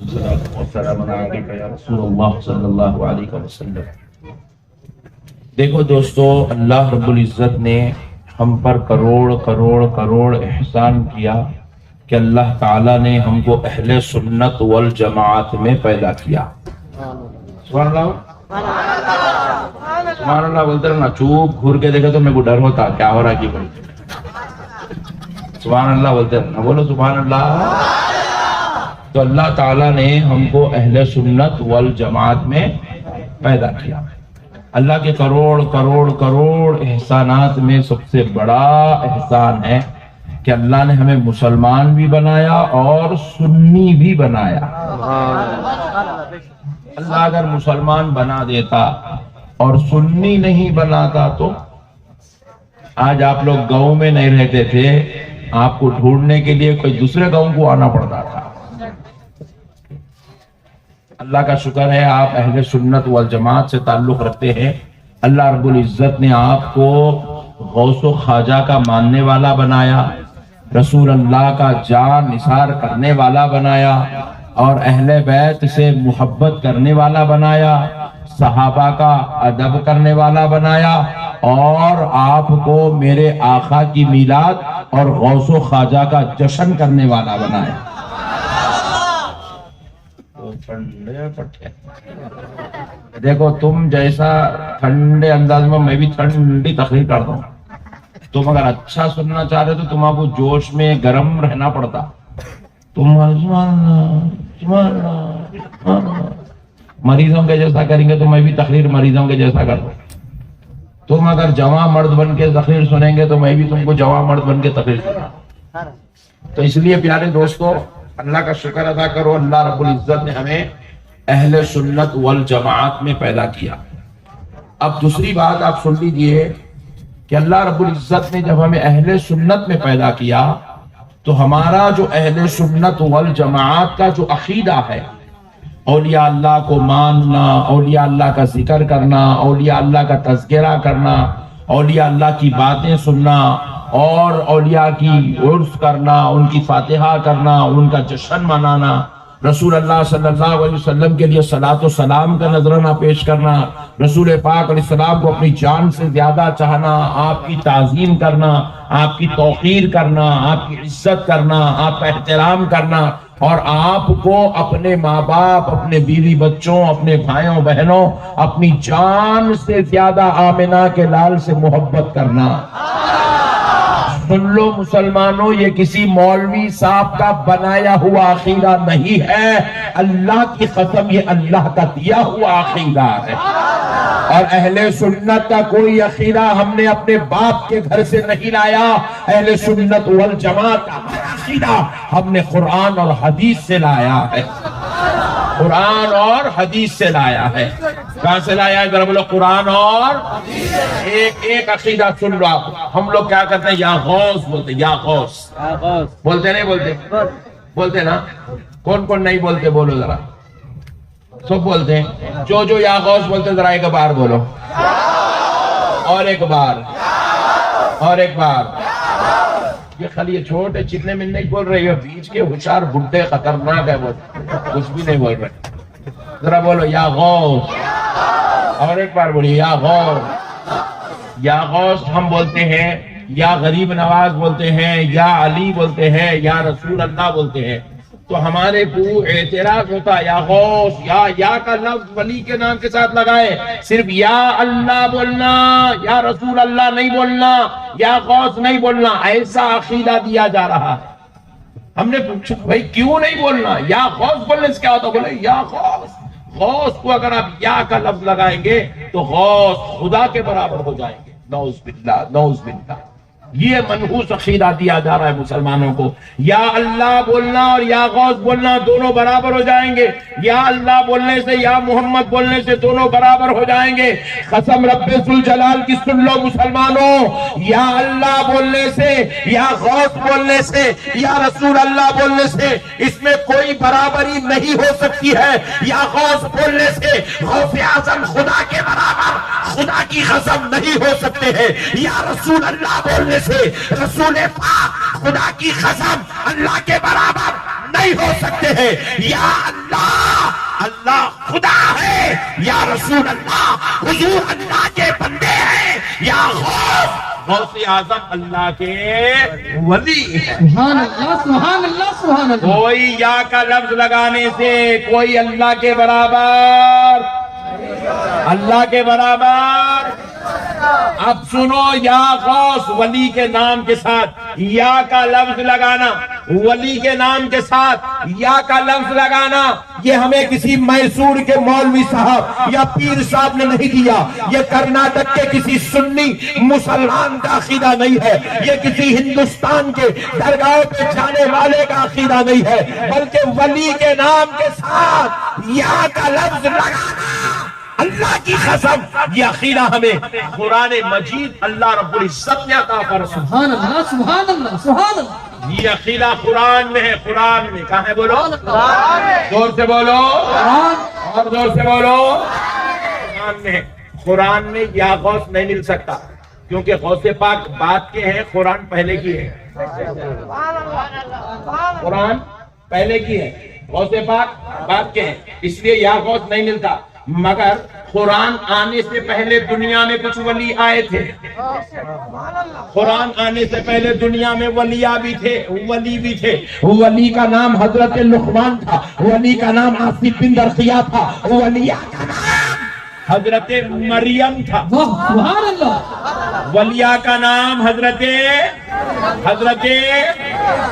والسلام علیک یا رسول اللہ صلی اللہ علیہ وسلم۔ دیکھو دوستو، اللہ رب العزت نے ہم پر کروڑ کروڑ کروڑ احسان کیا کہ اللہ تعالیٰ نے ہم کو اہل سنت والجماعت میں پیدا کیا۔ سبحان اللہ، سبحان اللہ بولتے رہنا، چوپ گھور کے دیکھے تو میرے کو ڈر ہوتا کیا ہو رہا کی بولتے۔ سبحان اللہ بولتے رہنا، بولو سبحان اللہ۔ تو اللہ تعالیٰ نے ہم کو اہل سنت والجماعت میں پیدا کیا۔ اللہ کے کروڑ کروڑ کروڑ احسانات میں سب سے بڑا احسان ہے کہ اللہ نے ہمیں مسلمان بھی بنایا اور سنی بھی بنایا۔ اللہ اگر مسلمان بنا دیتا اور سنی نہیں بناتا تو آج آپ لوگ گاؤں میں نہیں رہتے تھے، آپ کو ڈھونڈنے کے لیے کوئی دوسرے گاؤں کو آنا پڑتا تھا۔ اللہ کا شکر ہے آپ اہل سنت والجماعت سے تعلق رکھتے ہیں۔ اللہ رب العزت نے آپ کو غوث و خواجہ کا ماننے والا بنایا، رسول اللہ کا جان نثار کرنے والا بنایا، اور اہل بیت سے محبت کرنے والا بنایا، صحابہ کا ادب کرنے والا بنایا، اور آپ کو میرے آقا کی میلاد اور غوث و خواجہ کا جشن کرنے والا بنایا۔ ٹھنڈے پٹھے دیکھو، تم جیسا ٹھنڈے انداز میں بھی ٹھنڈی تقریر کرتا ہوں۔ تم اگر اچھا سننا چاہ رہے تو تم آپ کو جوش میں گرم رہنا پڑتا۔ تم مریضوں کے جیسا کریں گے تو میں بھی تقریر مریضوں کے جیسا کر دوں۔ تم اگر جواں مرد بن کے تقریر سنیں گے تو میں بھی تم کو جواں مرد بن کے تقریر سنوں۔ تو اس لیے پیارے دوستو، اللہ کا شکر ادا کرو، اللہ رب العزت نے ہمیں اہل سنت والجماعت میں پیدا کیا۔ اب دوسری بات آپ سن لیجئے کہ اللہ رب العزت نے جب ہمیں اہل سنت میں پیدا کیا تو ہمارا جو اہل سنت والجماعت کا جو عقیدہ ہے، اولیاء اللہ کو ماننا، اولیاء اللہ کا ذکر کرنا، اولیاء اللہ کا تذکرہ کرنا، اولیاء اللہ کی باتیں سننا، اور اولیاء کی عرس کرنا، ان کی فاتحہ کرنا، ان کا جشن منانا، رسول اللہ صلی اللہ علیہ وسلم کے لیے صلاۃ و سلام کا نذرانہ پیش کرنا، رسول پاک علیہ السلام کو اپنی جان سے زیادہ چاہنا، آپ کی تعظیم کرنا، آپ کی توقیر کرنا، آپ کی عزت کرنا، آپ کا احترام کرنا، اور آپ کو اپنے ماں باپ، اپنے بیوی بچوں، اپنے بھائیوں بہنوں، اپنی جان سے زیادہ آمنہ کے لال سے محبت کرنا۔ سن لو مسلمانوں، یہ کسی مولوی صاحب کا بنایا ہوا عقیدہ نہیں ہے، اللہ کی قسم یہ اللہ کا دیا ہوا عقیدہ ہے۔ اور اہل سنت کا کوئی عقیدہ ہم نے اپنے باپ کے گھر سے نہیں لایا، اہل سنت والجماعت کا عقیدہ ہم نے قرآن اور حدیث سے لایا ہے، قرآن اور حدیث سے لایا ہے۔ کہاں سے لایا ہے؟ ذرا بولو، قرآن اور ایک عقیدہ سن لو آپ۔ ہم لوگ کیا کرتے ہیں؟ یا غوث بولتے، یا غوث بولتے نہیں بولتے؟ بولتے نا؟ کون کون نہیں بولتے؟ بولو ذرا، سب بولتے ہیں۔ جو یا غوث بولتے ذرا ایک بار بولو، اور ایک بار، اور ایک بار۔ یہ خالی یہ چھوٹے چتنے میں نہیں بول رہے، یہ بیچ کے ہوشیار بڈھے خطرناک ہے، وہ کچھ بھی نہیں بول رہے۔ ذرا بولو یا غوث، اور ایک بار بولیے یا غوث۔ یا غوث ہم بولتے ہیں، یا غریب نواز بولتے ہیں، یا علی بولتے ہیں، یا رسول اللہ بولتے ہیں۔ تو ہمارے کو اعتراض ہوتا ہے، یا غوث، یا کا لفظ ولی کے نام کے ساتھ لگائے، صرف یا اللہ بولنا، یا رسول اللہ نہیں بولنا، یا غوث نہیں بولنا، ایسا عقیدہ دیا جا رہا ہے۔ ہم نے پوچھا بھائی کیوں نہیں بولنا؟ یا غوث بولنے سے کیا ہوتا؟ بولے یا غوث۔ غوث کو اگر آپ یا کا لفظ لگائیں گے تو غوث خدا کے برابر ہو جائیں گے، نعوذ باللہ، نعوذ باللہ۔ یہ منحوس عقیدہ دیا جا رہا ہے مسلمانوں کو۔ یا اللہ بولنا اور یا غوث بولنا دونوں برابر ہو جائیں گے، یا اللہ بولنے سے یا محمد بولنے سے دونوں برابر ہو جائیں گے۔ قسم رب ذوالجلال کی سن لو مسلمانوں، یا اللہ بولنے سے، یا غوث بولنے سے، یا رسول اللہ بولنے سے اس میں کوئی برابری نہیں ہو سکتی ہے۔ یا غوث بولنے سے غوث اعظم خدا کے برابر، خدا کی قسم نہیں ہو سکتے ہیں۔ یا رسول اللہ بولنے سے رسول پاک خدا کی قسم اللہ کے برابر نہیں ہو سکتے ہیں. یا اللہ، اللہ خدا ہے. یا رسول اللہ، حضور اللہ کے بندے ہیں. یا غوث اعظم اللہ کے ولی ہیں. سبحان اللہ سبحان اللہ سبحان اللہ. کوئی یا کا لفظ لگانے سے کوئی اللہ کے برابر، اللہ کے برابر. اب سنو، یا غوث ولی کے نام کے ساتھ یا کا لفظ لگانا، ولی کے نام کے ساتھ یا کا لفظ لگانا، یہ ہمیں کسی میسور کے مولوی صاحب یا پیر صاحب نے نہیں دیا. یہ کرناٹک کے کسی سنی مسلمان کا عقیدہ نہیں ہے. یہ کسی ہندوستان کے درگاہوں پہ جانے والے کا عقیدہ نہیں ہے، بلکہ ولی کے نام کے ساتھ یا کا لفظ لگانا، اللہ کی قسم یہ عقیدہ ہمیں قرآن مجید اللہ رب العزت نے عطا فرمایا. سبحان اللہ سبحان اللہ سبحان اللہ. یہ عقیدہ قرآن میں ہے. قرآن میں کہاں ہے؟ بولو زور سے، بولو اور زور سے بولو. قرآن میں ہے. قرآن میں یا غوث نہیں مل سکتا، کیونکہ غوث پاک بات کے ہیں، قرآن پہلے کی ہے. قرآن پہلے کی ہے، غوث پاک بات کے ہیں، اس لیے یا غوث نہیں ملتا. مگر قرآن آنے سے پہلے دنیا میں کچھ ولی آئے تھے. قرآن آنے سے پہلے دنیا میں ولیاء بھی تھے، ولی بھی تھے. ولی کا نام حضرت لقمان تھا، ولی کا نام آصف بن درخیا تھا، ولیاء کا نام حضرت مریم تھا. سبحان اللہ. ولیاء کا نام حضرت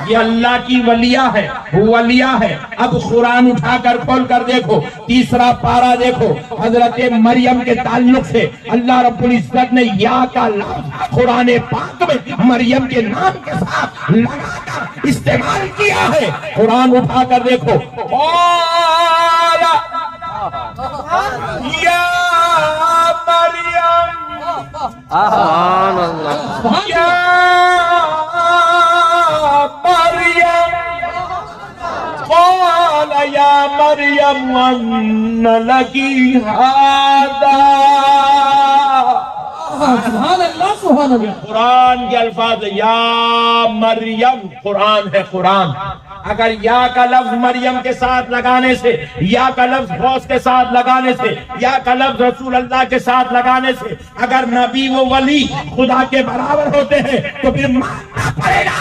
یہ اللہ کی ولیاء ہے، ولیاء ہے. اب قرآن اٹھا کر کھول کر دیکھو، تیسرا پارہ دیکھو. حضرت مریم کے تعلق سے اللہ رب العزت نے یا کا لفظ قرآن پاک میں مریم کے نام کے ساتھ لگا کر استعمال کیا ہے. قرآن اٹھا کر دیکھو. یا مریم، سبحان اللہ. یا مریم، قال یا مریم ان لکی ھذا. سبحان اللہ سبحان اللہ. قرآن کے الفاظ یا مریم، قرآن ہے قرآن. اگر یا کا لفظ مریم کے ساتھ لگانے سے، یا کا لفظ غوث کے ساتھ لگانے سے، یا کا لفظ رسول اللہ کے ساتھ لگانے سے اگر نبی و ولی خدا کے برابر ہوتے ہیں تو پھر ماننا پڑے گا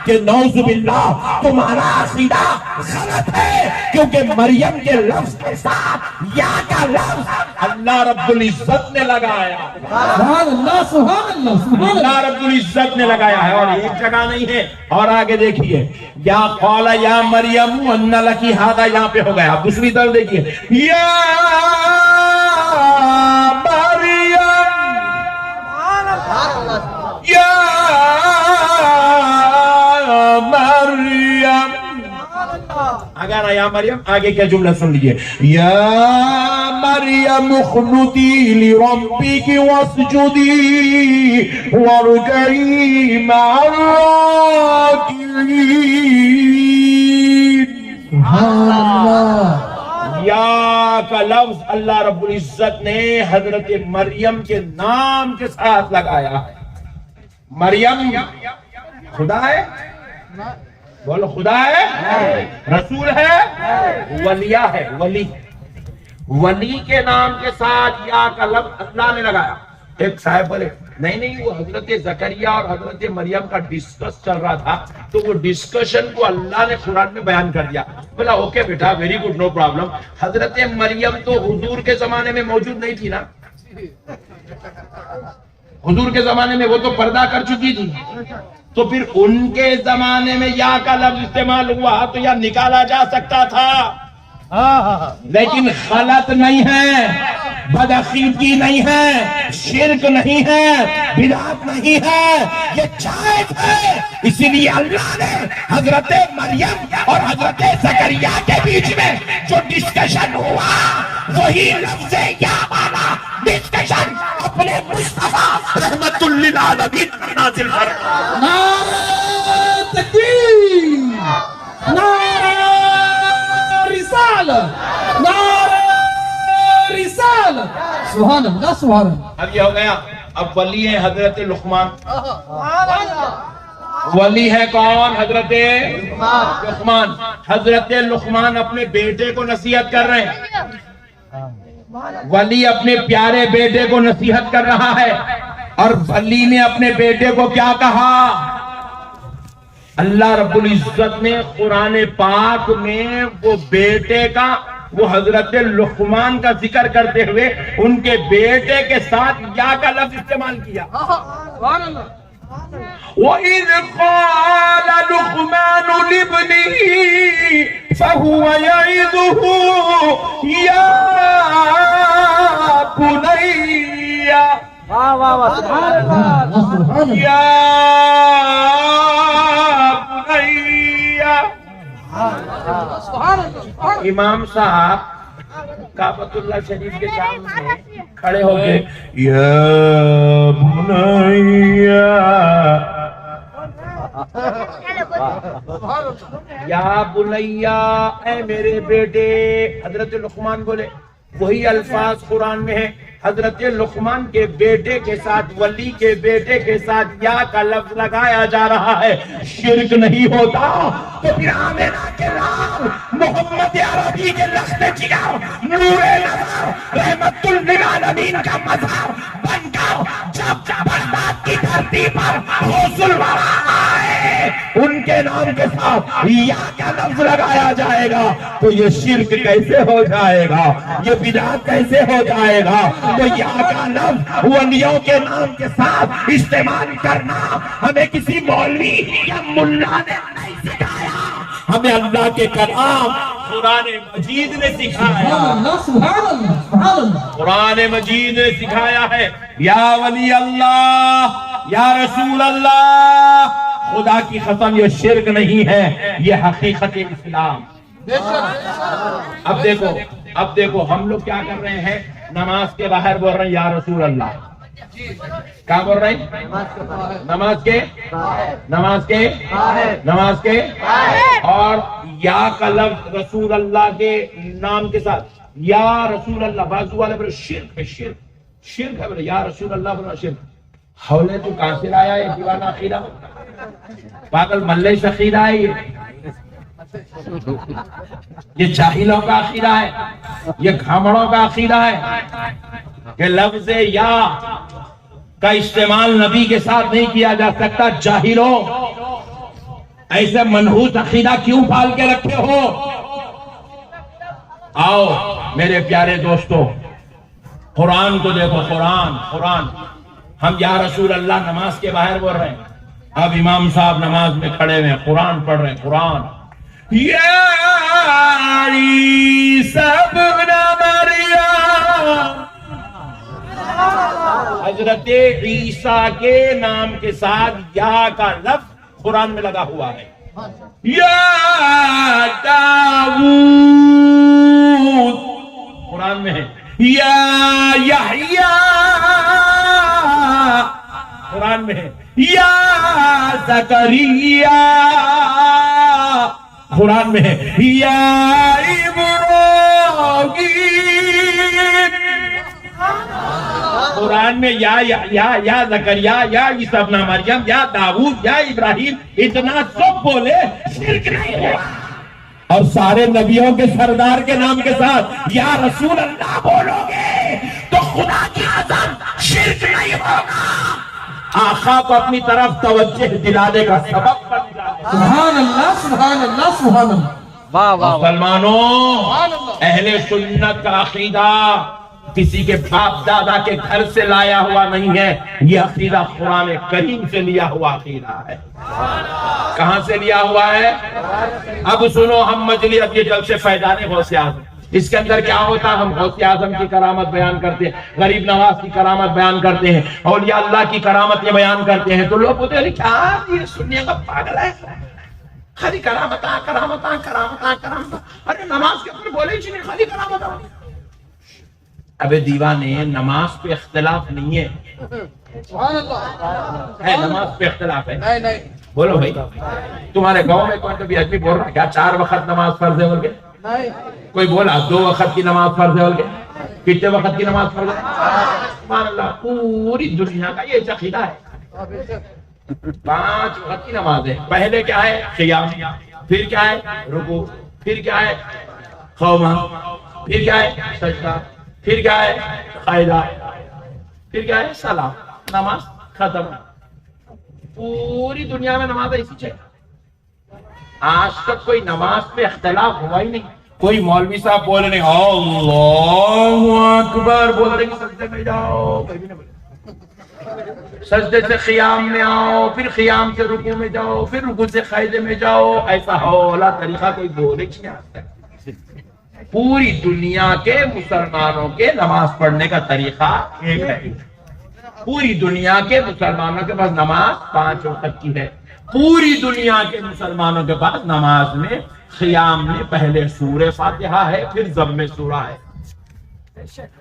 کہ نعوذ باللہ تمہارا عقیدہ غلط ہے، کیونکہ مریم کے لفظ کے ساتھ یا کا لفظ اللہ رب العزت نے لگایا. سبحان اللہ سبحان اللہ سبحان اللہ. اللہ رب العزت نے لگایا ہے، اور ایک جگہ نہیں ہے. اور آگے دیکھیے، یا قال یا مریم ان لکی ھذا، یہاں پہ ہو گیا. دوسری طرف دیکھیے، یا مریم، یا مریم. اگر یا مریم، آگے کیا جملہ سن لیجئے، یا مریم اقنتی لربک واسجدی وارکعی مع الراکعین. سبحان اللہ. یا کا لفظ اللہ رب العزت نے حضرت مریم کے نام کے ساتھ لگایا ہے. مریم خدا ہے؟ بولو خدا ہے، رسول ہے، ولیہ ہے. ولی، ولی کے نام کے ساتھ یا کا لفظ اللہ نے لگایا. ایک صاحب بولے نہیں وہ حضرت زکریا اور حضرت مریم کا ڈسکس چل رہا تھا، تو وہ ڈسکشن کو اللہ نے قرآن میں بیان کر دیا. بولا اوکے بیٹا، ویری گڈ، نو پرابلم. حضرت مریم تو حضور کے زمانے میں موجود نہیں تھی نا. حضور کے زمانے میں وہ تو پردہ کر چکی تھی، تو پھر ان کے زمانے میں یا کا لفظ استعمال ہوا تو یا نکالا جا سکتا تھا، لیکن غلط نہیں ہے، بدعقیدگی نہیں ہے، شرک نہیں ہے، بدعت نہیں ہے، یہ جائز ہے. اسی لیے اللہ نے حضرت مریم اور حضرت زکریا کے بیچ میں جو ڈسکشن ہوا وہی لفظ یا والا ڈسکشن اپنے مصطفیٰ رحمت للعالمین پر نازل فرمایا. نعرہ تکبیر، نعرہ رسالت، نعرہ رسالت. سبحان اللہ سبحان اللہ. اب یہ ہو گیا. اب ولی ہیں حضرت لقمان. ولی ہے کون؟ حضرت لقمان. حضرت لقمان اپنے بیٹے کو نصیحت کر رہے ہیں. ولی اپنے پیارے بیٹے کو نصیحت کر رہا ہے. اور ولی نے اپنے بیٹے کو کیا کہا؟ اللہ رب العزت نے قرآن پاک میں وہ بیٹے کا، وہ حضرت لقمان کا ذکر کرتے ہوئے ان کے بیٹے کے ساتھ یا کا لفظ استعمال کیا. وَإِذْ قَالَ لُقْمَانُ لِابْنِهِ فَهُوَ يَعِظُهُ يَا بُنَيَّ سبحان اللہ. يَا بُنَيَّ. امام صاحب کعبۃ اللہ شریف کے سامنے کھڑے ہو گئے. یا بنیا، یا بنیا، اے میرے بیٹے. حضرت لقمان بولے. وہی الفاظ قرآن میں ہے. حضرت لقمان کے بیٹے کے ساتھ، ولی کے بیٹے کے ساتھ یا کا لفظ لگایا جا رہا ہے. شرک نہیں ہوتا تو پھر آمنہ کے نام، محمد عربی کے لخت جگر، نور نظر، رحمت للعالمین کا مظہر بن کر جب بغداد کی دھرتی پر غوث الورا آئے، ان کے نام کے ساتھ یا کا لفظ لگایا جائے گا تو یہ شرک کیسے ہو جائے گا؟ یہ بدعت کیسے ہو جائے گا؟ تو یا کا لفظ ولیوں کے نام کے ساتھ استعمال کرنا ہمیں کسی مولوی یا ملا نے نہیں سکھایا، ہمیں اللہ کے کلام قرآن مجید نے سکھایا. سبحان اللہ سبحان اللہ. قرآن مجید نے سکھایا ہے. یا ولی اللہ، یا رسول اللہ، خدا کی قسم یہ شرک نہیں ہے، یہ حقیقت اسلام. اب دیکھو ہم لوگ کیا کر رہے ہیں؟ نماز کے باہر بول رہے ہیں یا رسول اللہ. کیا بول رہے ہیں؟ نماز کے اور یا کا لفظ رسول اللہ کے نام کے ساتھ. یا رسول اللہ، بازو والے بولے شرک ہے، شرک ہے. بولے یا رسول اللہ بولنا شرک. حولے تو کہاں سے لایا یہ دیوانہ عقیدہ؟ پاگل ملے سے عقیدہ ہے یہ جاہلوں کا عقیدہ ہے، یہ گھامڑوں کا عقیدہ ہے کہ لفظ یا کا استعمال نبی کے ساتھ نہیں کیا جا سکتا. جاہلوں، ایسے منحوس عقیدہ کیوں پال کے رکھے ہو؟ آؤ میرے پیارے دوستو، قرآن کو دیکھو. قرآن ہم یا رسول اللہ نماز کے باہر بول رہے ہیں. اب امام صاحب نماز میں کھڑے ہوئے قرآن پڑھ رہے ہیں. قرآن یا عیسی ابن مریم، حضرت عیسیٰ کے نام کے ساتھ یا کا لفظ قرآن میں لگا ہوا ہے. یا داؤد قرآن میں ہے. یا یحییٰ قرآن میں ہے. یا زکریا قرآن میں ہے. یا ابراہیم قرآن میں یا زکریا، یا عیسیٰ ابن مریم، یا داؤد، یا ابراہیم، اتنا سب بولے شرک نہیں ہوا. اور سارے نبیوں کے سردار کے نام کے ساتھ یا رسول اللہ بولو گے تو خدا کی قسم شرک نہیں ہوگا. آقا کو اپنی طرف توجہ دلانے کا سبب بن جائے. سبحان اللہ سبحان اللہ سبحان اللہ. مسلمانوں، اہل سنت کا عقیدہ کسی کے باپ دادا کے گھر سے لایا ہوا نہیں ہے. یہ عقیدہ قرآن کریم سے لیا ہوا عقیدہ ہے. کہاں سے لیا ہوا ہے؟ اب سنو، ہم مجلس اب یہ جلسے فیضان غوث اعظم، اس کے اندر کیا ہوتا ہے؟ ہم غوث اعظم کی کرامت بیان کرتے ہیں، غریب نواز کی کرامت بیان کرتے ہیں، اولیاء اللہ کی کرامت یہ بیان کرتے ہیں. تو لوگ بولتے ہیں کیا یہ سننے کا پاگل ہے، خالی کرامتاں کرامتاں کرامتاں کرامتاں. ارے نماز کے اوپر بولے ہی نہیں، خالی کرامتاں. ابے دیوانے، نماز پہ اختلاف نہیں ہے. نماز پہ اختلاف ہے. بولو بھائی، تمہارے گاؤں میں کوئی کبھی آدمی بول رہا کیا 4 وقت نماز فرض ہے بول کے؟ کوئی بولا 2 وقت کی نماز فرض ہے بول کے؟ کتنے وقت کی نماز فرض ہے؟ سبحان اللہ، پوری دنیا کا یہ عقیدہ ہے. 5 وقت کی نماز ہے. پہلے کیا ہے؟ قیام. پھر کیا ہے؟ رکوع. پھر کیا ہے؟ قوما. پھر کیا ہے؟ سجدہ. پھر کیا ہے؟ قاعدہ. پھر کیا ہے؟ سلام. نماز ختم. پوری دنیا میں نماز ایسی چاہیے. آج تک کوئی نماز پہ اختلاف ہوا ہی نہیں. کوئی مولوی صاحب بول رہے اللہ اکبر بول رہے کہ سجدے میں جاؤ، کوئی بھی نہیں بولے. سجدے سے قیام میں آؤ، پھر قیام سے رکوع میں جاؤ، پھر رکوع سے قاعدے میں جاؤ. ایسا اولا طریقہ کوئی بولے کہ نہیں. پوری دنیا کے مسلمانوں کے نماز پڑھنے کا طریقہ ایک ہے. پوری دنیا کے مسلمانوں کے پاس نماز 5 وقت کی ہے. پوری دنیا کے مسلمانوں کے پاس نماز میں قیام میں پہلے سورہ فاتحہ ہے، پھر ضم سورہ ہے.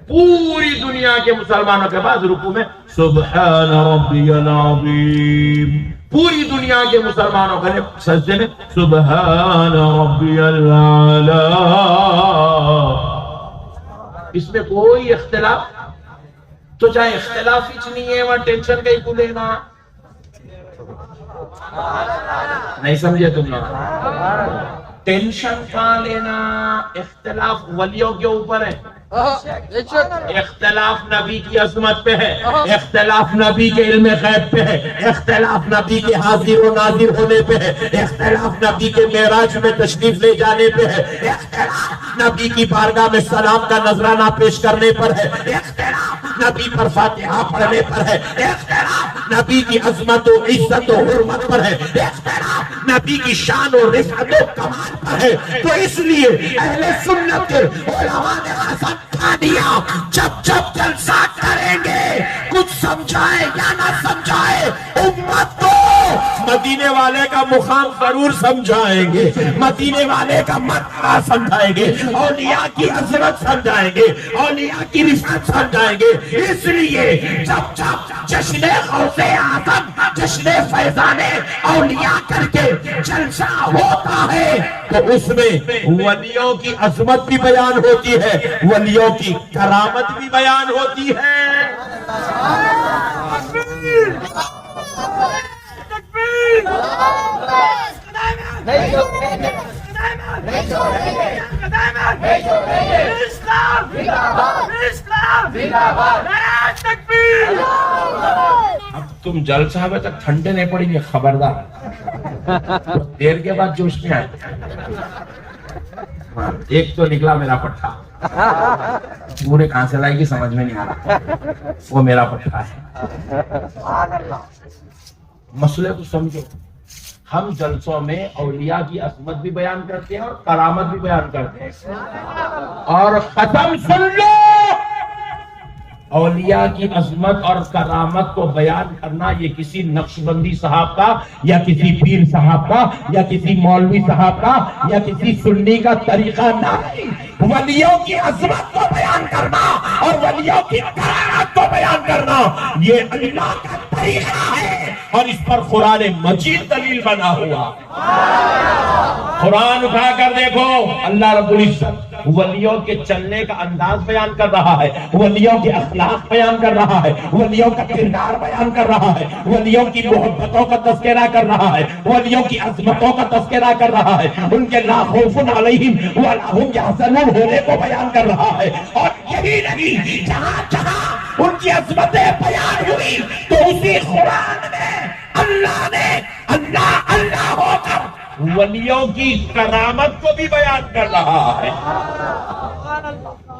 پوری دنیا کے مسلمانوں کے پاس رکوع میں سبحان ربی العظیم. پوری دنیا کے مسلمانوں کے سجدے میں سبحان ربی الاعلی. اس میں کوئی اختلاف تو چاہے اختلاف ہی نہیں ہے، وہاں ٹینشن کہیں کو لینا نہیں. سمجھے تم لوگ؟ ٹینشن کہاں لینا؟ اختلاف ولیوں کے اوپر ہے، اختلاف نبی کی عظمت پہ ہے، اختلاف نبی کے علم غیب پہ ہے، اختلاف نبی کے حاضر و ناظر ہونے پہ ہے، اختلاف نبی کے معراج میں تشریف لے جانے پہ ہے، اختلاف نبی کی بارگاہ میں سلام کا نذرانہ پیش کرنے پر ہے، اختلاف نبی پر فاتحہ پڑھنے پر ہے، اختلاف نبی کی عظمت و عزت و حرمت پر ہے، اختلاف نبی کی شان و رفعت و کمال پر ہے. تو اس لیے اہل سنت کے علماء نے قسم کھا دیا جب جب جلسہ کریں گے کچھ سمجھائے یا نہ سمجھائے امت کو مدینے والے کا مقام ضرور سمجھائیں گے، مدینے والے کا مرتبہ سمجھائیں گے، اولیاء کی عظمت سمجھائیں گے، اولیاء کی رفعت سمجھائیں گے. اس لیے جب جب جشن غوث اعظم، جشن فیضان اولیاء کر کے جلسہ ہوتا ہے تو اس میں ولیوں کی عظمت بھی بیان ہوتی ہے، ولیوں کی کرامت بھی بیان ہوتی ہے. اب تم جلسہ میں تک ٹھنڈے نہیں پڑیں گے، خبردار. دیر کے بعد جوش میں آئے. ایک تو نکلا میرا پٹھا، پورے کہاں سے لائے گی سمجھ میں نہیں آ رہا. وہ میرا پٹھا ہے. مسئلے کو سمجھو. ہم جلسوں میں اولیاء کی عظمت بھی بیان کرتے ہیں اور کرامت بھی بیان کرتے ہیں. اور ختم سن لو، اولیاء کی عظمت اور کرامت کو بیان کرنا یہ کسی نقشبندی صاحب کا یا کسی پیر صاحب کا یا کسی مولوی صاحب کا یا کسی سنی کا طریقہ نہیں. ولیوں کی عظمت کو بیان کرنا اور ولیوں کی کرامت کو بیان کرنا یہ اللہ کا طریقہ ہے، اور اس پر قرآن مجید دلیل بنا ہوا. قرآن اٹھا کر دیکھو، اللہ رب العزت ولیوں کے چلنے کا انداز بیان کر رہا ہے، ولیوں کے اخلاق بیان کر رہا ہے، ولیوں کا کردار بیان کر رہا ہے، ولیوں کی محبتوں کا تذکرہ کر رہا ہے، ولیوں کی عظمتوں کا تذکرہ کر رہا ہے، ان کے لا خوف علیہم ولا ہم یحزنون ہونے کو بیان کر رہا ہے. اور یہی نہیں، جہاں جہاں ان کی عظمتیں بیان ہوئی تو اسی قرآن میں اللہ نے اللہ اللہ ہو کر ولیوں کی کرامت کو بھی بیان کر رہا ہے.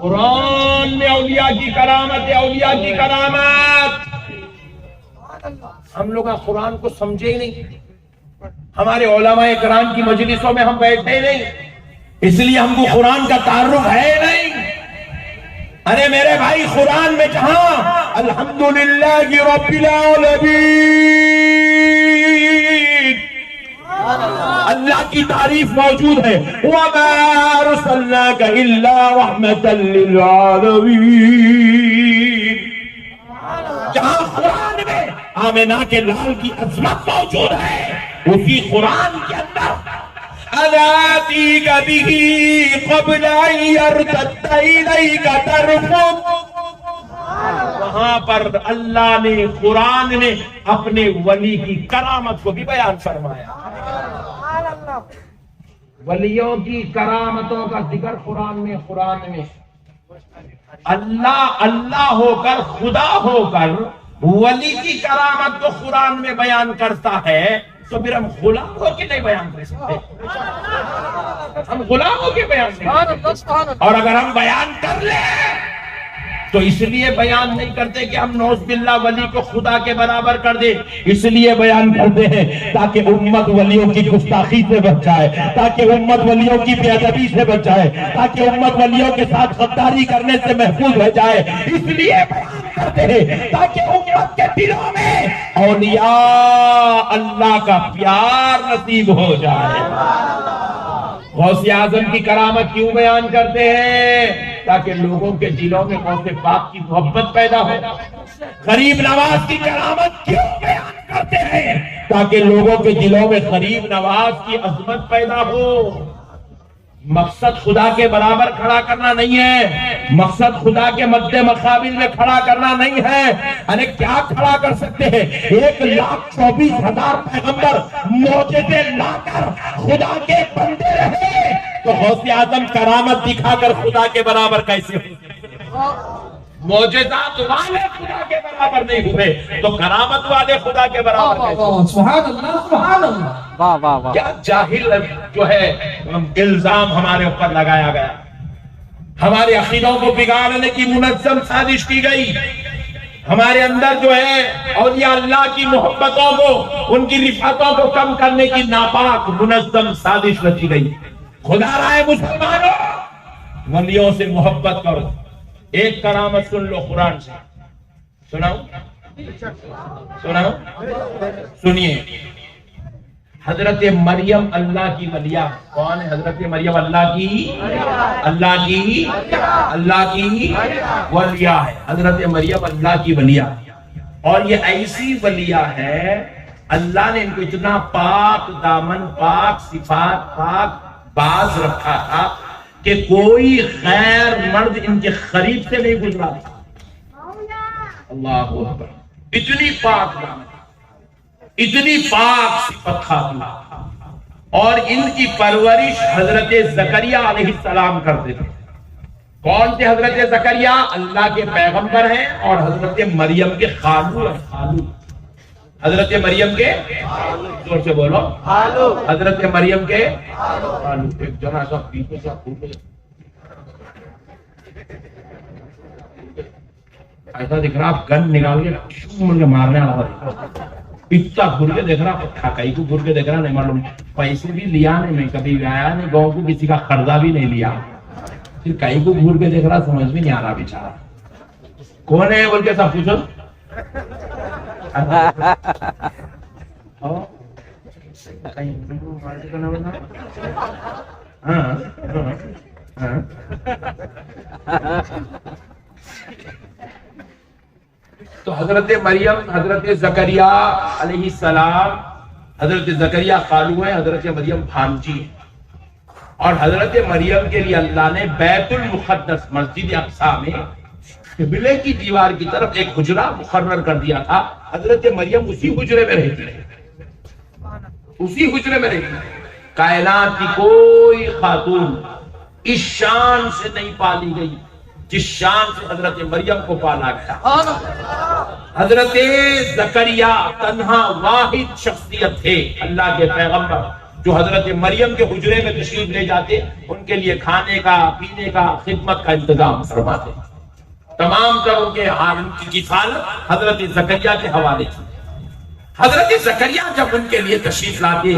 قرآن میں اولیاء کی کرامت ہے، اولیاء کی کرامت. ہم لوگ قرآن کو سمجھے ہی نہیں، ہمارے علماء کرام کی مجلسوں میں ہم بیٹھے نہیں، اس لیے ہم کو قرآن کا تعارف ہے نہیں. ارے میرے بھائی، قرآن میں جہاں الحمدللہ رب العالمین اللہ کی تعریف موجود ہے، وَمَا أَرْسَلْنَاكَ إِلَّا رَحْمَةً لِلْعَالَمِينَ، جہاں قرآن میں آمنہ کے لال کی عظمت موجود ہے، اسی قرآن کے اندر أَنَاتِيكَ بِهِ قَبْلَ أَن يَرْتَدَّ إِلَيْكَ طَرْفُكَ وہاں پر اللہ نے قرآن میں اپنے ولی کی کرامت کو بھی بیان فرمایا. ولیوں کی کرامتوں کا ذکر قرآن میں اللہ اللہ ہو کر خدا ہو کر ولی کی کرامت کو قرآن میں بیان کرتا ہے تو پھر ہم غلام ہو کے نہیں بیان کر سکتے. ہم غلام ہو کے بیان نہیں کر سکتے. اور اگر ہم بیان کر لیں تو اس لیے بیان نہیں کرتے کہ ہم نعوذ باللہ ولی کو خدا کے برابر کر دیں. اس لیے بیان کرتے ہیں تاکہ امت ولیوں کی گستاخی سے بچ جائے, تاکہ امت ولیوں کی بے ادبی سے بچ جائے, تاکہ امت ولیوں کے ساتھ غداری کرنے سے محفوظ رہ جائے. اس لیے بیان کرتے ہیں تاکہ امت کے دلوں میں اولیاء اللہ کا پیار نصیب ہو جائے. غوث اعظم کی کرامت کیوں بیان کرتے ہیں؟ تاکہ لوگوں کے دلوں میں غوث پاک کی محبت پیدا ہو. غریب نواز کی کرامت کیوں بیان کرتے ہیں؟ تاکہ لوگوں کے دلوں میں غریب نواز کی عظمت پیدا ہو. مقصد خدا کے برابر کھڑا کرنا نہیں ہے, مقصد خدا کے مد مقابل میں کھڑا کرنا نہیں ہے. ارے کیا کھڑا کر سکتے ہیں؟ 1,24,000 پیغمبر معجزے لا کر خدا کے بندے رہے تو غوث اعظم کرامت دکھا کر خدا کے برابر کیسے ہو؟ معجزات والے خدا کے برابر نہیں ہوئے تو کرامت والے خدا کے برابر کیسے ہو؟ سبحان اللہ سبحان اللہ. واہ واہ واہ. کیا جاہل جو ہے الزام ہمارے اوپر لگایا گیا, ہمارے عقیدوں کو بگاڑنے کی منظم سازش کی گئی, ہمارے اندر جو ہے اولیاء اللہ کی محبتوں کو, ان کی رفعتوں کو کم کرنے کی ناپاک منظم سازش رچی گئی. خدا رائے مسلمانوں, ولیوں سے محبت کرو. ایک کرامت سن لو قرآن سے. سناؤ سنیے. حضرت مریم اللہ کی ولیہ. کون ہے حضرت مریم؟ اللہ کی ولیہ ہے. حضرت مریم اللہ کی ولیہ, اور یہ ایسی ولیہ ہے اللہ نے ان کو اتنا پاک دامن, پاک صفات, پاک باز رکھا تھا کہ کوئی غیر مرد ان کے قریب سے نہیں گزرا تھا. اللہ اکبر. اتنی پاک دامن, اتنی پاک صفت خاتون, اور ان کی پرورش حضرت زکریا علیہ السلام کرتے تھے. کون تھے حضرت زکریا؟ اللہ کے پیغمبر ہیں اور حضرت مریم کے خالو ہیں. خالو حضرت مریم کے, زور سے بولو, حضرت مریم کے خالو. ایک جنا سا پیچھے سے ایسا دکھ رہا, آپ گن نکال کے مارنے والا اتنا گھر کے دیکھ رہا, کئی کو گھر کے دیکھ رہا, نہیں معلوم پیسے بھی لیا نہیں, میں کبھی گیا نہیں گاؤں کو, کسی کا قرضہ بھی نہیں لیا, پھر کئی کو گھر کے دیکھ رہا, سمجھ بھی نہیں آ رہا بیچارہ کون ہے بول کے سب پوچھو. تو حضرت مریم, حضرت زکریا علیہ السلام, حضرت زکریا خالو ہیں, حضرت مریم بھانجی ہیں. اور حضرت مریم کے لیے اللہ نے بیت المقدس مسجد اقصی میں قبلے کی دیوار کی طرف ایک حجرہ مقرر کر دیا تھا. حضرت مریم اسی حجرے میں رہتی ہے, اسی حجرے میں رہتی ہے. کائنات کی کوئی خاتون اس شان سے نہیں پالی گئی جس شان سے حضرت مریم کو پالا گیا. حضرت زکریا تنہا واحد شخصیت تھے اللہ کے پیغمبر جو حضرت مریم کے حجرے میں تشریف لے جاتے, ان کے لیے کھانے کا, پینے کا, خدمت کا انتظام فرماتے. تمام تر ان کے عالم کی کفالت حضرت زکریا کے حوالے تھی. حضرت زکریا جب ان کے لیے تشریف لاتے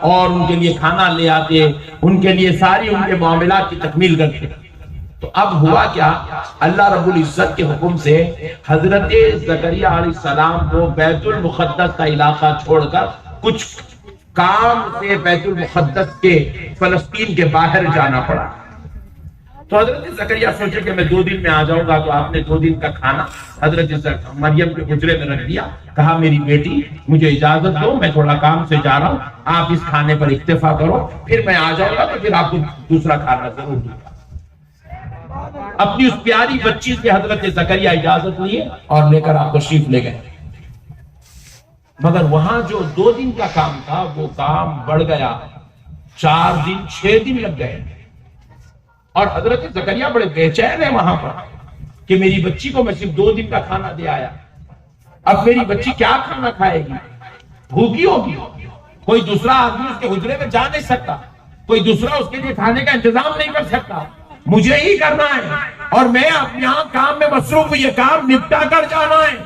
اور ان کے لیے کھانا لے آتے, ان کے لیے ساری ان کے معاملات کی تکمیل کرتے, تو اب ہوا کیا, اللہ رب العزت کے حکم سے حضرت زکریا علیہ السلام کو بیت المقدس کا علاقہ چھوڑ کر کچھ کام سے بیت المقدس کے فلسطین کے باہر جانا پڑا. تو حضرت زکریا سوچے کہ میں 2 دن میں آ جاؤں گا, تو آپ نے 2 دن کا کھانا حضرت مریم کے حجرے میں رکھ دیا. کہا میری بیٹی مجھے اجازت دو, میں تھوڑا کام سے جا رہا ہوں, آپ اس کھانے پر اکتفا کرو, پھر میں آ جاؤں گا تو پھر آپ کو دوسرا کھانا ضرور دوں گا. اپنی اس پیاری بچی سے حضرت زکریا اجازت لیے اور لے کر آپ تشریف لے گئے. مگر وہاں جو 2 دن کا کام تھا وہ کام بڑھ گیا، 4 دن 6 دن لگ گئے. اور حضرت زکریا بڑے بے چین ہیں وہاں پر کہ میری بچی کو میں صرف 2 دن کا کھانا دے آیا، اب میری بچی کیا کھانا کھائے گی؟ بھوکی ہوگی، کوئی دوسرا آدمی اس کے حجرے میں جا نہیں سکتا، کوئی دوسرا اس کے لیے کھانے کا انتظام نہیں کر سکتا، مجھے ہی کرنا ہے اور میں اپنے یہاں کام میں مصروف ہوں، یہ کام نپٹا کر جانا ہے.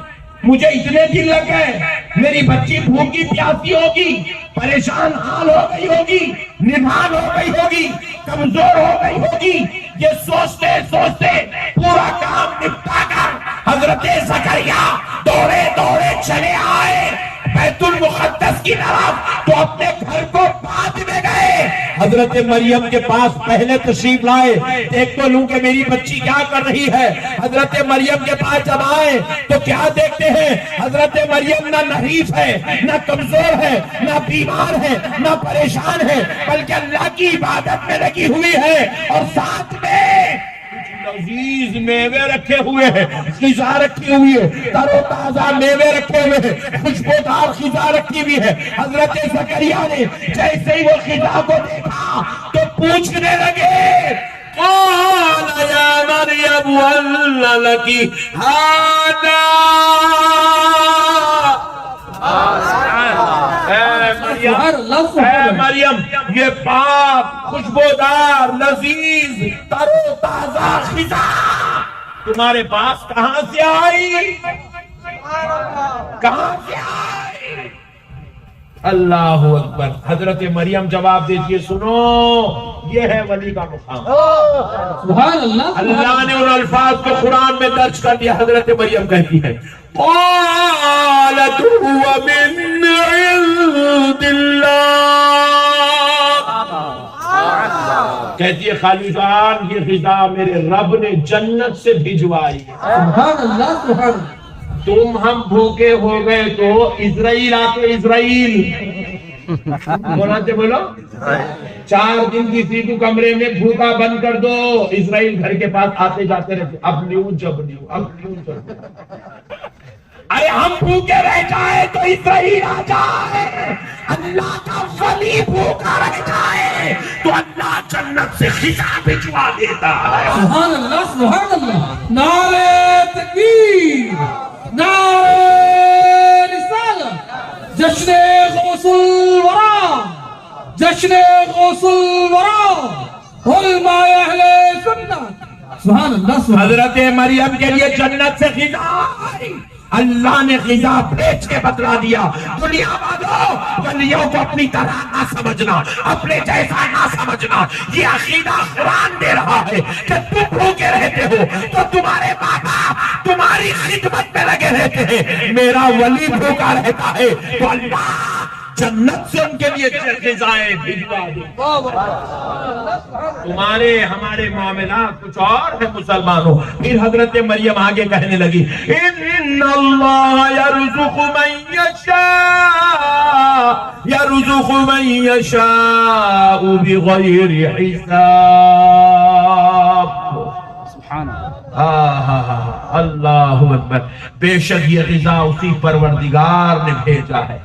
مجھے اتنے دن لگ گئے، میری بچی بھوکی پیاسی ہوگی، پریشان حال ہو گئی ہوگی، نڈھال ہو گئی ہوگی، کمزور ہو گئی ہوگی. یہ سوچتے سوچتے پورا کام نپٹا کر حضرت زکریا دوڑے دوڑے چلے آئے بیت المقدس کی طرف. تو اپنے گھر کو بعد میں گئے، حضرت مریم کے پاس پہلے تشریف لائے، دیکھ تو لوں کہ میری بچی کیا کر رہی ہے. حضرت مریم کے پاس جب آئے تو کیا دیکھتے ہیں؟ حضرت مریم نہ نحیف ہے، نہ کمزور ہے، نہ بیمار ہے، نہ پریشان ہے، بلکہ اللہ کی عبادت میں لگی ہوئی ہے اور ساتھ میں لذیذ میوے رکھے ہوئے ہیں، غذا رکھی ہوئی ہے، تر و تازہ میوے رکھے ہوئے ہیں، خوشبودار غذا رکھی ہوئی ہے. حضرت زکریا نے جیسے ہی وہ غذا کو دیکھا تو پوچھنے لگے، قال یا مریم ان لکی ھذا. اے مریم، یہ پاک خوشبودار لذیذ تر و تازہ غذا تمہارے پاس کہاں سے آئی؟ کہاں سے آئی؟ اللہ اکبر. حضرت مریم جواب دیتی ہے، سنو، یہ ہے ولی کا مقام. سبحان اللہ. اللہ نے ان الفاظ کو قرآن میں درج کر دیا. حضرت مریم کہتی ہے، قالت هو من عند اللہ. کہتی ہے خالی جان، یہ غذا میرے رب نے جنت سے بھجوائی. سبحان اللہ. سبحان اللہ. تم ہم بھوکے ہو گئے تو اسرائیل آتے، اسرائیل بولاتے بولو، 4 دن کسی کو کمرے میں بھوکا بند کر دو، اسرائیل گھر کے پاس آتے جاتے رہتے، اب نیو جب نیو، اب نیو جب. ارے ہم بھوکے رہ جائے تو اسرائیل آ جائے، اللہ کا ولی بھوکا رہ جائے تو اللہ جنت سے غذا بھجوا دیتا ہے. سبحان اللہ. سبحان اللہ. نعرہ تکبیر، نعرہ رسالت، جشن غوث الورا، جشن غوث الورا، علماء اہل سنت. سبحان اللہ. سبحان اللہ. حضرت مریم کے لیے جنت سے غذا آئی، اللہ نے غذا بیچ کے بتلا دیا. دنیا والوں، ولیوں کو اپنی طرح نہ سمجھنا، اپنے جیسا نہ سمجھنا. یہ عقیدہ قرآن دے رہا ہے کہ تم بھوکے رہتے ہو تو تمہارے ماں باپ تمہاری خدمت میں لگے رہتے ہیں، میرا ولی بھوکا رہتا ہے تو اللہ جنت سے ان کے لیے غذائیں بھجوا دے. تمہارے ہمارے معاملات کچھ اور ہے مسلمانوں. پھر حضرت مریم آگے کہنے لگی، ان اللہ یرزق من یشاء، یرزق من یشاء بغیر حساب. سبحان اللہ. اللہ اکبر. بے شک یہ غذا اسی پروردگار نے بھیجا ہے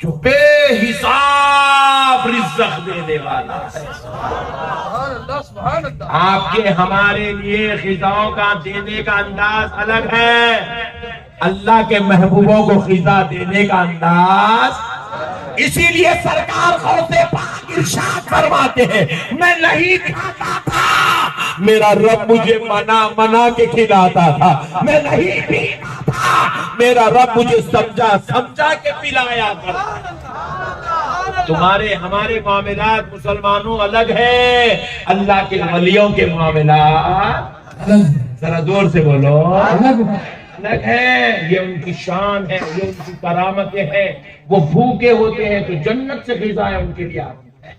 جو بے حساب رزق دینے والا ہے. آپ کے ہمارے لیے غذاؤں کا دینے کا انداز الگ ہے، اللہ کے محبوبوں کو غذا دینے کا انداز. اسی لیے سرکار غوث پاک ارشاد فرماتے ہیں، میں نہیں کھاتا تھا، میرا رب مجھے منا کے کھلاتا تھا. میں نہیں پیتا تھا، میرا رب مجھے سمجھا کے پلایا کرتا. تمہارے ہمارے معاملات مسلمانوں الگ ہے، اللہ کے ولیوں کے معاملات ذرا زور سے بولو الگ ہے. یہ ان کی شان ہے، یہ ان کی کرامتیں ہیں. وہ بھوکے ہوتے ہیں تو جنت سے غذائیں ان کے لیے آتی ہیں.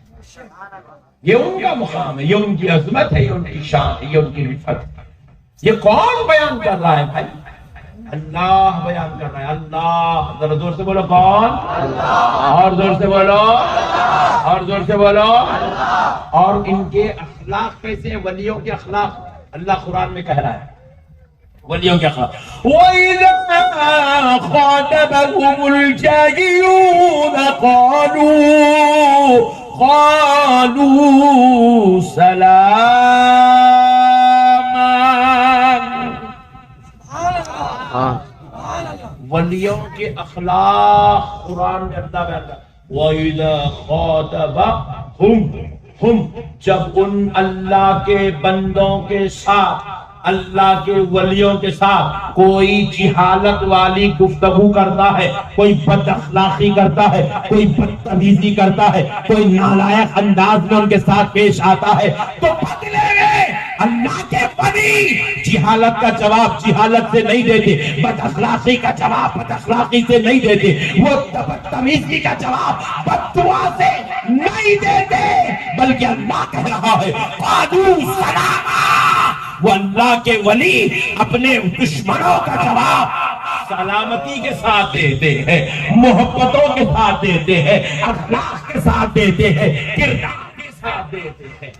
یہ ان کا مقام ہے، یہ ان کی عظمت ہے، یہ ان کی شان ہے، یہ ان کی رفعت ہے. یہ کون بیان کر رہا ہے بھائی؟ اللہ بیان کر رہا ہے. اللہ. ذرا زور سے بولو کون؟ اور زور سے بولو، اور زور سے بولو. اور ان کے اخلاق کیسے ہیں؟ ولیوں کے اخلاق اللہ قرآن میں کہہ رہا ہے ولیوں کیا کہا وَإِذَا خَاطَبَهُمُ الْجَاهِلُونَ قَالُوا سَلَامًا. ولیوں کے اخلاق قرآن میں اللہ بیان کرتا ہے وَإِذَا خَاطَبَهُمْ جب ان اللہ کے بندوں کے ساتھ اللہ کے ولیوں کے ساتھ کوئی جہالت والی گفتگو کرتا ہے، کوئی بد اخلاقی کرتا ہے، کوئی بدتمیزی کرتا ہے، کوئی نالائق انداز میں ان کے ساتھ پیش آتا ہے تو بدلے میں اللہ کے ولی جہالت کا جواب جہالت سے نہیں دیتے، بد اخلاقی کا جواب بد اخلاقی سے نہیں دیتے، وہ بدتمیزی کا جواب بددعا سے نہیں دیتے، بلکہ اللہ کہہ رہا ہے قالوا سلاما. وہ اللہ کے ولی اپنے دشمنوں کا جواب سلامتی کے ساتھ دیتے ہیں، محبتوں کے ساتھ دیتے ہیں، اخلاق کے ساتھ دیتے ہیں، کردار کے ساتھ دیتے ہیں.